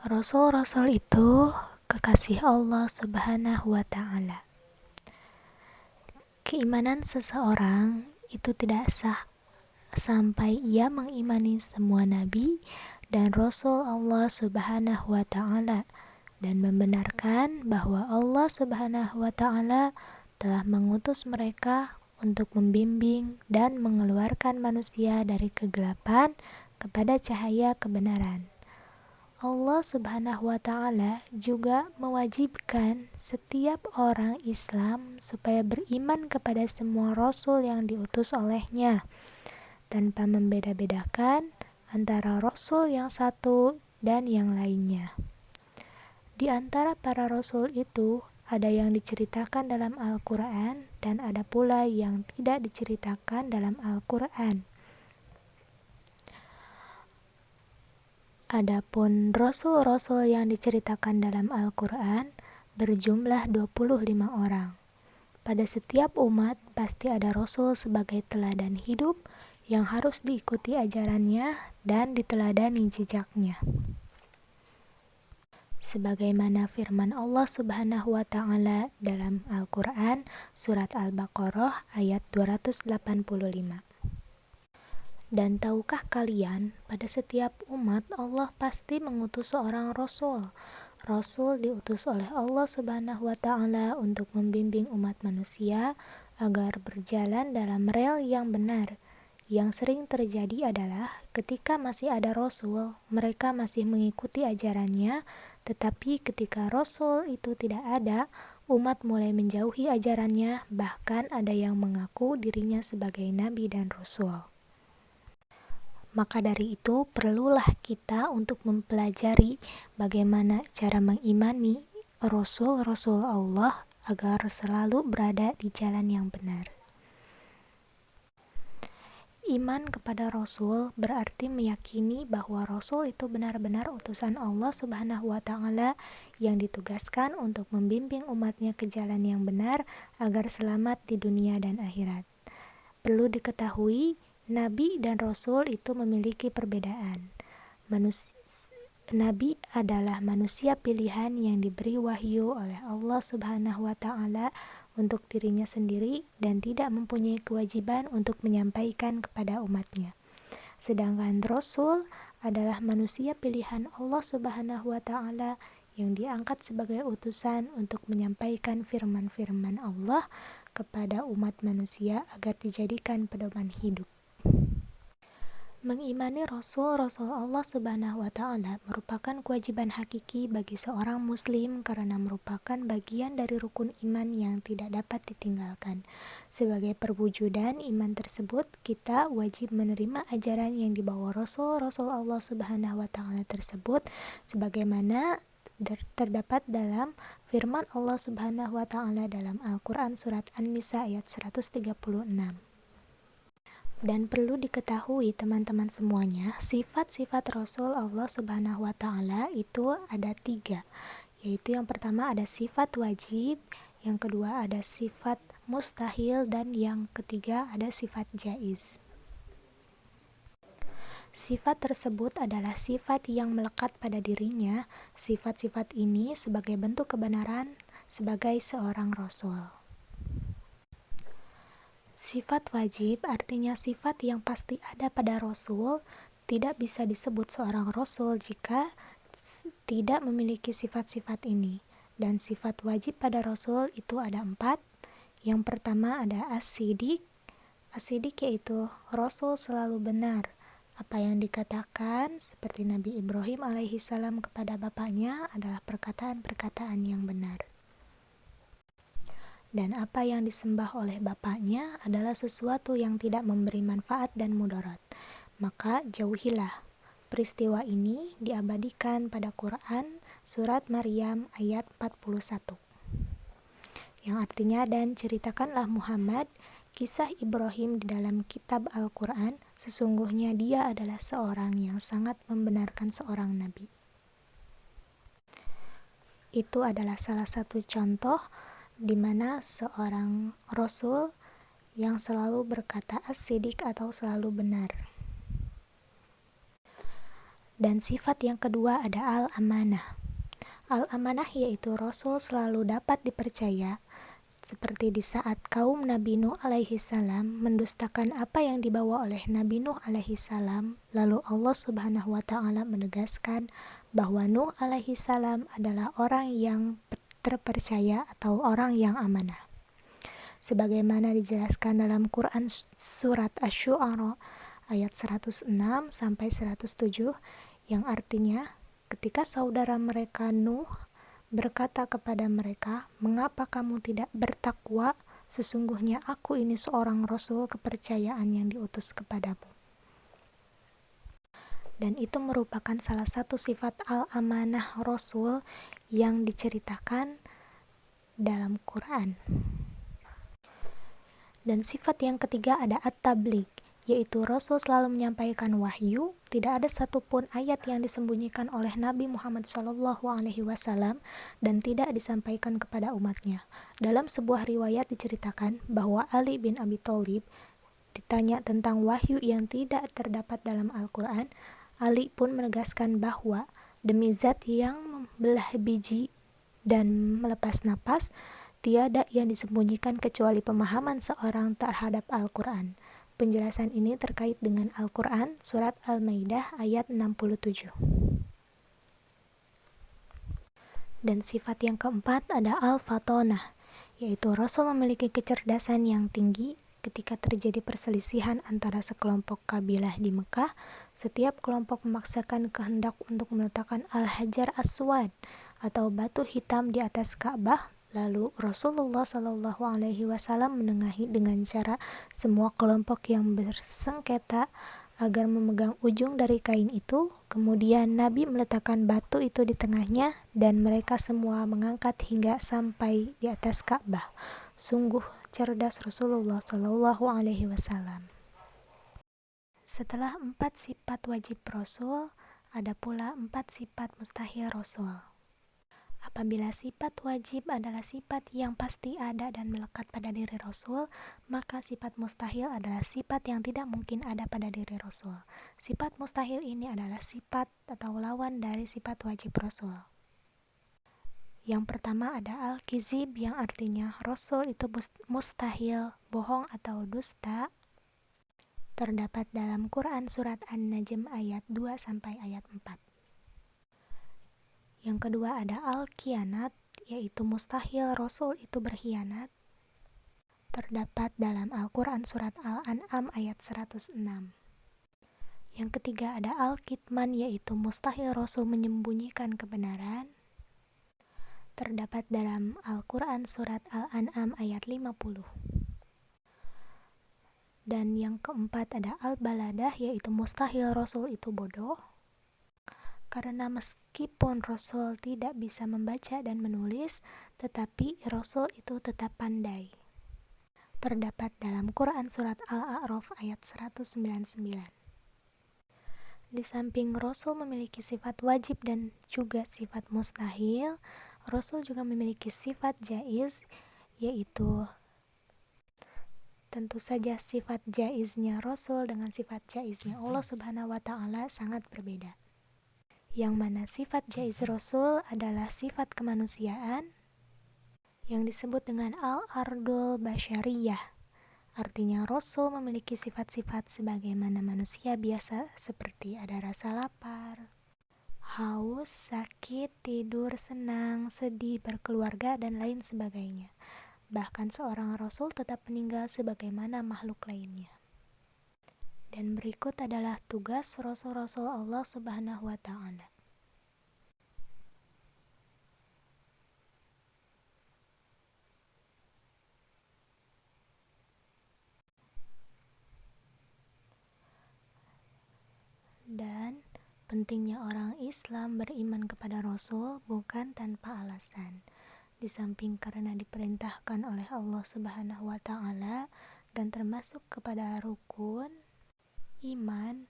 Rasul-rasul itu kekasih Allah Subhanahu wa Ta'ala. Keimanan seseorang itu tidak sah sampai ia mengimani semua nabi dan rasul Allah Subhanahu wa Ta'ala dan membenarkan bahwa Allah Subhanahu wa Ta'ala telah mengutus mereka untuk membimbing dan mengeluarkan manusia dari kegelapan kepada cahaya kebenaran. Allah Subhanahu wa Ta'ala juga mewajibkan setiap orang Islam supaya beriman kepada semua rasul yang diutus olehnya, tanpa membeda-bedakan antara rasul yang satu dan yang lainnya. Di antara para rasul itu, ada yang diceritakan dalam Al-Quran dan ada pula yang tidak diceritakan dalam Al-Quran. Adapun rasul-rasul yang diceritakan dalam Al-Quran berjumlah 25 orang. Pada setiap umat pasti ada rasul sebagai teladan hidup yang harus diikuti ajarannya dan diteladani jejaknya. Sebagaimana firman Allah Subhanahu wa Ta'ala dalam Al-Quran surat Al-Baqarah ayat 285. Dan tahukah kalian, pada setiap umat Allah pasti mengutus seorang rasul. Rasul diutus oleh Allah Subhanahu wa Ta'ala untuk membimbing umat manusia agar berjalan dalam rel yang benar. Yang sering terjadi adalah ketika masih ada rasul, mereka masih mengikuti ajarannya, tetapi ketika rasul itu tidak ada, umat mulai menjauhi ajarannya, bahkan ada yang mengaku dirinya sebagai nabi dan rasul. Maka dari itu perlulah kita untuk mempelajari bagaimana cara mengimani rasul-rasul Allah agar selalu berada di jalan yang benar. Iman kepada rasul berarti meyakini bahwa rasul itu benar-benar utusan Allah Subhanahu wa Ta'ala yang ditugaskan untuk membimbing umatnya ke jalan yang benar agar selamat di dunia dan akhirat. Perlu diketahui, Nabi dan Rasul itu memiliki perbedaan. Nabi adalah manusia pilihan yang diberi wahyu oleh Allah Subhanahu wa Ta'ala untuk dirinya sendiri dan tidak mempunyai kewajiban untuk menyampaikan kepada umatnya. Sedangkan Rasul adalah manusia pilihan Allah Subhanahu wa Ta'ala yang diangkat sebagai utusan untuk menyampaikan firman-firman Allah kepada umat manusia agar dijadikan pedoman hidup. Mengimani Rasul-Rasul Allah Subhanahu wa Ta'ala merupakan kewajiban hakiki bagi seorang muslim karena merupakan bagian dari rukun iman yang tidak dapat ditinggalkan. Sebagai perwujudan iman tersebut, kita wajib menerima ajaran yang dibawa Rasul-Rasul Allah Subhanahu wa Ta'ala tersebut sebagaimana terdapat dalam firman Allah Subhanahu wa Ta'ala dalam Al-Quran surat An-Nisa ayat 136. Dan perlu diketahui teman-teman semuanya, sifat-sifat Rasul Allah Subhanahu wa Ta'ala itu ada 3, yaitu yang pertama ada sifat wajib, yang kedua ada sifat mustahil, dan yang ketiga ada sifat jaiz. Sifat tersebut adalah sifat yang melekat pada dirinya. Sifat-sifat ini sebagai bentuk kebenaran sebagai seorang Rasul. Sifat wajib artinya sifat yang pasti ada pada Rasul. Tidak bisa disebut seorang Rasul jika tidak memiliki sifat-sifat ini. Dan sifat wajib pada Rasul itu ada 4. Yang pertama ada as-sidiq. As-sidiq yaitu Rasul selalu benar. Apa yang dikatakan seperti Nabi Ibrahim alaihissalam kepada bapaknya adalah perkataan-perkataan yang benar. Dan apa yang disembah oleh bapaknya adalah sesuatu yang tidak memberi manfaat dan mudarat. Maka jauhilah. Peristiwa ini diabadikan pada Quran surat Maryam ayat 41. Yang artinya, dan ceritakanlah Muhammad kisah Ibrahim di dalam kitab Al-Quran, sesungguhnya dia adalah seorang yang sangat membenarkan seorang nabi. Itu adalah salah satu contoh di mana seorang Rasul yang selalu berkata as-sidiq atau selalu benar. Dan sifat yang kedua ada al-amanah. Al-amanah yaitu Rasul selalu dapat dipercaya, seperti di saat kaum Nabi Nuh alaihi salam mendustakan apa yang dibawa oleh Nabi Nuh alaihi salam, lalu Allah Subhanahu wa taala menegaskan bahwa Nuh alaihi salam adalah orang yang terpercaya atau orang yang amanah. Sebagaimana dijelaskan dalam Quran surat Asy-Syu'ara ayat 106 sampai 107, yang artinya ketika saudara mereka Nuh berkata kepada mereka, "Mengapa kamu tidak bertakwa? Sesungguhnya aku ini seorang rasul kepercayaan yang diutus kepadamu." Dan itu merupakan salah satu sifat al-amanah Rasul yang diceritakan dalam Quran. Dan sifat yang ketiga ada at-tabligh, yaitu Rasul selalu menyampaikan wahyu. Tidak ada satupun ayat yang disembunyikan oleh Nabi Muhammad SAW dan tidak disampaikan kepada umatnya. Dalam sebuah riwayat diceritakan bahwa Ali bin Abi Thalib ditanya tentang wahyu yang tidak terdapat dalam Al-Quran. Ali pun menegaskan bahwa demi zat yang membelah biji dan melepas napas, tiada yang disembunyikan kecuali pemahaman seorang terhadap Al-Quran. Penjelasan ini terkait dengan Al-Quran, surat Al-Maidah ayat 67. Dan sifat yang keempat ada al-fatonah, yaitu Rasul memiliki kecerdasan yang tinggi. Ketika terjadi perselisihan antara sekelompok kabilah di Mekah, setiap kelompok memaksakan kehendak untuk meletakkan Al-Hajar Aswad atau batu hitam di atas Ka'bah. Lalu Rasulullah SAW menengahi dengan cara semua kelompok yang bersengketa agar memegang ujung dari kain itu. Kemudian Nabi meletakkan batu itu di tengahnya dan mereka semua mengangkat hingga sampai di atas Ka'bah. Sungguh cerdas Rasulullah SAW. Setelah 4 sifat wajib Rasul, ada pula 4 sifat mustahil Rasul. Apabila sifat wajib adalah sifat yang pasti ada dan melekat pada diri Rasul, maka sifat mustahil adalah sifat yang tidak mungkin ada pada diri Rasul. Sifat mustahil ini adalah sifat atau lawan dari sifat wajib Rasul. Yang pertama ada al-kizib, yang artinya Rasul itu mustahil bohong atau dusta. Terdapat dalam Quran surat An-Najm ayat 2 sampai ayat 4. Yang kedua ada al-khianat, yaitu mustahil Rasul itu berkhianat. Terdapat dalam Al-Quran surat Al-An'am ayat 106. Yang ketiga ada al-kitman, yaitu mustahil Rasul menyembunyikan kebenaran. Terdapat dalam Al-Quran surat Al-An'am ayat 50. Dan yang keempat ada al-baladah, yaitu mustahil Rasul itu bodoh. Karena meskipun Rasul tidak bisa membaca dan menulis, tetapi Rasul itu tetap pandai. Terdapat dalam Quran surat Al-A'raf ayat 199. Di samping Rasul memiliki sifat wajib dan juga sifat mustahil, Rasul juga memiliki sifat jaiz, yaitu tentu saja sifat jaiznya Rasul dengan sifat jaiznya Allah Subhanahu wa taala sangat berbeda. Yang mana sifat jaiz Rasul adalah sifat kemanusiaan yang disebut dengan al-ardul basyariyah. Artinya Rasul memiliki sifat-sifat sebagaimana manusia biasa, seperti ada rasa lapar, haus, sakit, tidur, senang, sedih, berkeluarga, dan lain sebagainya. Bahkan seorang Rasul tetap meninggal sebagaimana makhluk lainnya. Dan berikut adalah tugas Rasul-Rasul Allah Subhanahu wa ta'ala. Dan pentingnya orang Islam beriman kepada Rasul bukan tanpa alasan. Di samping karena diperintahkan oleh Allah Subhanahu wa ta'ala dan termasuk kepada rukun iman,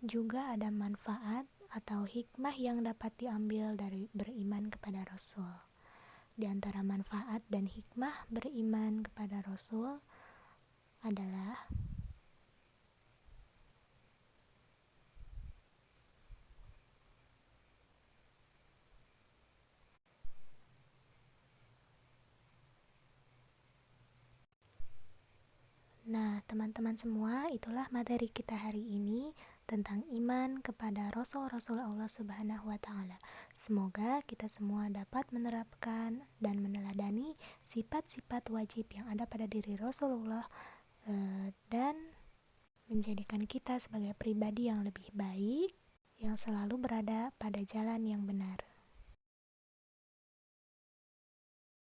juga ada manfaat atau hikmah yang dapat diambil dari beriman kepada Rasul. Di antara manfaat dan hikmah beriman kepada Rasul adalah teman-teman semua, itulah materi kita hari ini tentang iman kepada Rasul-Rasul Allah Subhanahu wa Ta'ala. Semoga kita semua dapat menerapkan dan meneladani sifat-sifat wajib yang ada pada diri Rasulullah, dan menjadikan kita sebagai pribadi yang lebih baik, yang selalu berada pada jalan yang benar.